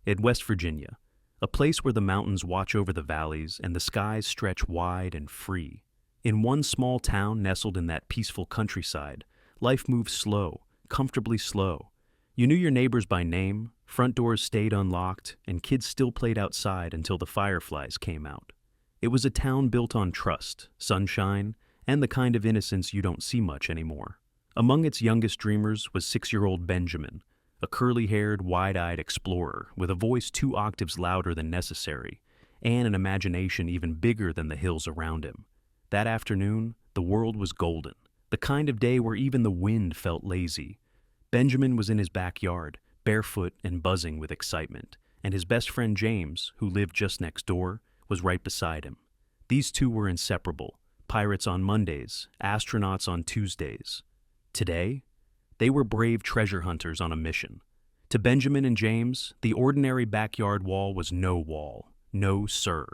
in West Virginia, a place where the mountains watch over the valleys and the skies stretch wide and free. In one small town nestled in that peaceful countryside, life moved slow, comfortably slow. You knew your neighbors by name, front doors stayed unlocked, and kids still played outside until the fireflies came out. It was a town built on trust, sunshine, and the kind of innocence you don't see much anymore. Among its youngest dreamers was 6-year-old Benjamin, a curly-haired, wide-eyed explorer with a voice 2 octaves louder than necessary, and an imagination even bigger than the hills around him. That afternoon, the world was golden, the kind of day where even the wind felt lazy. Benjamin was in his backyard, barefoot and buzzing with excitement, and his best friend James, who lived just next door, was right beside him. These two were inseparable, pirates on Mondays, astronauts on Tuesdays. Today, they were brave treasure hunters on a mission. To Benjamin and James, the ordinary backyard wall was no wall. No, sir.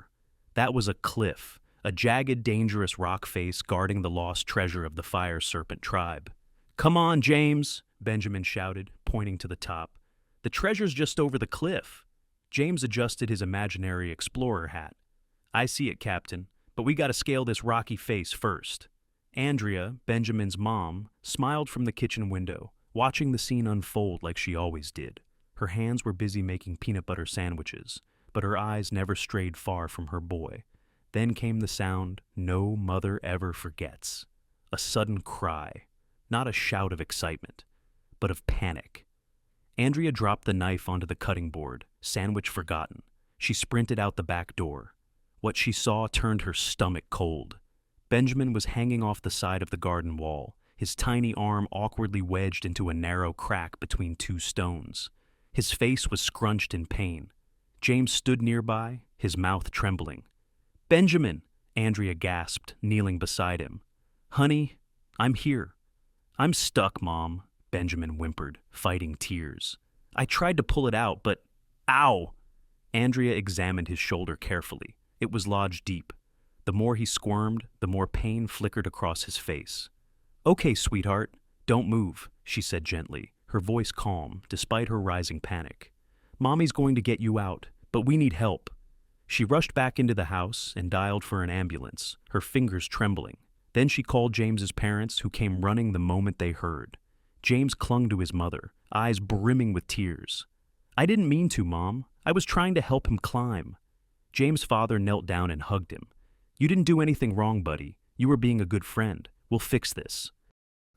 That was a cliff, a jagged, dangerous rock face guarding the lost treasure of the fire serpent tribe. "Come on, James," Benjamin shouted, pointing to the top. "The treasure's just over the cliff." James adjusted his imaginary explorer hat. "I see it, Captain, but we gotta scale this rocky face first." Andrea, Benjamin's mom, smiled from the kitchen window, watching the scene unfold like she always did. Her hands were busy making peanut butter sandwiches, but her eyes never strayed far from her boy. Then came the sound no mother ever forgets. A sudden cry, not a shout of excitement, but of panic. Andrea dropped the knife onto the cutting board, sandwich forgotten. She sprinted out the back door. What she saw turned her stomach cold. Benjamin was hanging off the side of the garden wall, his tiny arm awkwardly wedged into a narrow crack between 2 stones. His face was scrunched in pain. James stood nearby, his mouth trembling. "Benjamin!" Andrea gasped, kneeling beside him. "Honey, I'm here." "I'm stuck, Mom," Benjamin whimpered, fighting tears. "I tried to pull it out, but... Ow!" Andrea examined his shoulder carefully. It was lodged deep. The more he squirmed, the more pain flickered across his face. "Okay, sweetheart, don't move," she said gently, her voice calm, despite her rising panic. "Mommy's going to get you out, but we need help." She rushed back into the house and dialed for an ambulance, her fingers trembling. Then she called James's parents, who came running the moment they heard. James clung to his mother, eyes brimming with tears. "I didn't mean to, Mom. I was trying to help him climb." James' father knelt down and hugged him. "You didn't do anything wrong, buddy. You were being a good friend. We'll fix this."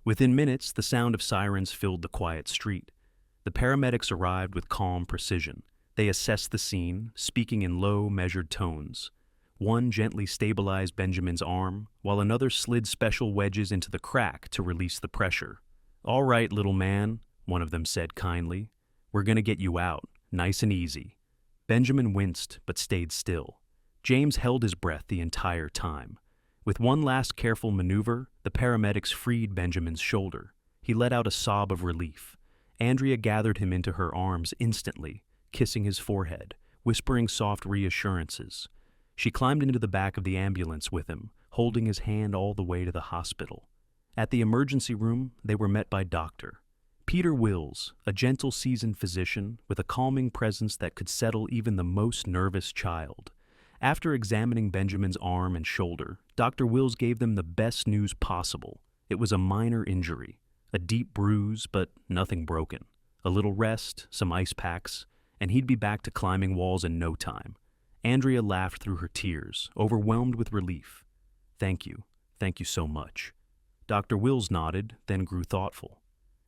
Within minutes, the sound of sirens filled the quiet street. The paramedics arrived with calm precision. They assessed the scene, speaking in low, measured tones. One gently stabilized Benjamin's arm, while another slid special wedges into the crack to release the pressure. "All right, little man," one of them said kindly. "We're gonna get you out, nice and easy." Benjamin winced, but stayed still. James held his breath the entire time. With one last careful maneuver, the paramedics freed Benjamin's shoulder. He let out a sob of relief. Andrea gathered him into her arms instantly, kissing his forehead, whispering soft reassurances. She climbed into the back of the ambulance with him, holding his hand all the way to the hospital. At the emergency room, they were met by Dr. Peter Wills, a gentle, seasoned physician with a calming presence that could settle even the most nervous child. After examining Benjamin's arm and shoulder, Dr. Wills gave them the best news possible. It was a minor injury, a deep bruise, but nothing broken. A little rest, some ice packs, and he'd be back to climbing walls in no time. Andrea laughed through her tears, overwhelmed with relief. Thank you so much." Dr. Wills nodded, then grew thoughtful.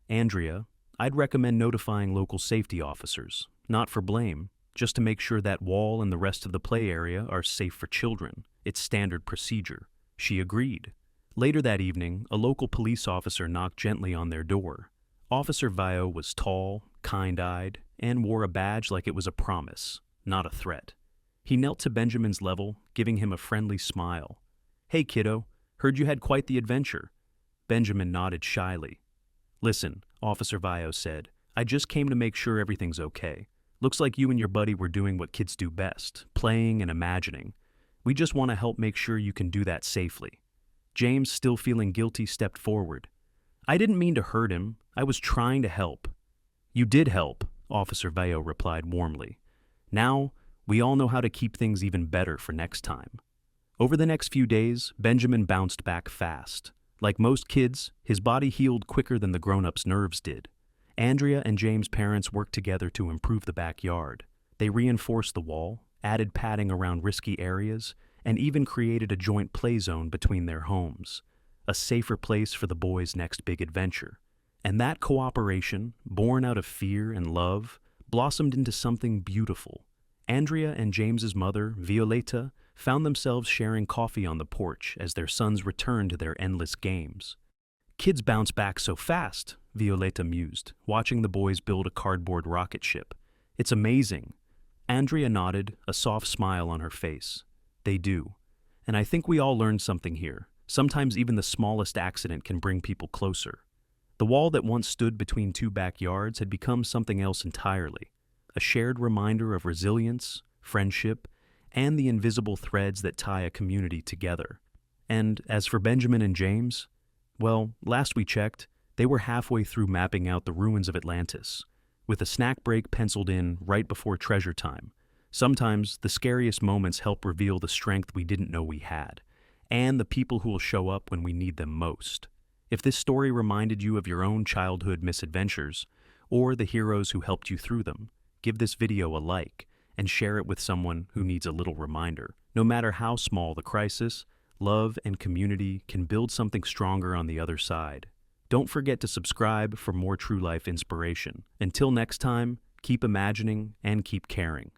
"Andrea, I'd recommend notifying local safety officers, not for blame, just to make sure that wall and the rest of the play area are safe for children. It's standard procedure." She agreed. Later that evening, a local police officer knocked gently on their door. Officer Vio was tall, kind-eyed, and wore a badge like it was a promise, not a threat. He knelt to Benjamin's level, giving him a friendly smile. "Hey, kiddo, heard you had quite the adventure." Benjamin nodded shyly. "Listen," Officer Vio said, "I just came to make sure everything's okay. Looks like you and your buddy were doing what kids do best, playing and imagining. We just want to help make sure you can do that safely." James, still feeling guilty, stepped forward. "I didn't mean to hurt him. I was trying to help." "You did help," Officer Veo replied warmly. Now, we all know how to keep things even better for next time. Over the next few days, Benjamin bounced back fast. Like most kids, his body healed quicker than the grown-ups' nerves did. Andrea and James' parents worked together to improve the backyard. They reinforced the wall, added padding around risky areas, and even created a joint play zone between their homes, a safer place for the boys' next big adventure. And that cooperation, born out of fear and love, blossomed into something beautiful. Andrea and James's mother, Violeta, found themselves sharing coffee on the porch as their sons returned to their endless games. "Kids bounce back so fast," Violeta mused, watching the boys build a cardboard rocket ship. "It's amazing." Andrea nodded, a soft smile on her face. "They do. And I think we all learned something here. Sometimes even the smallest accident can bring people closer." The wall that once stood between two backyards had become something else entirely, a shared reminder of resilience, friendship, and the invisible threads that tie a community together. And as for Benjamin and James, well, last we checked, they were halfway through mapping out the ruins of Atlantis, with a snack break penciled in right before treasure time. Sometimes the scariest moments help reveal the strength we didn't know we had, and the people who will show up when we need them most. If this story reminded you of your own childhood misadventures, or the heroes who helped you through them, give this video a like and share it with someone who needs a little reminder. No matter how small the crisis, love and community can build something stronger on the other side. Don't forget to subscribe for more true life inspiration. Until next time, keep imagining and keep caring.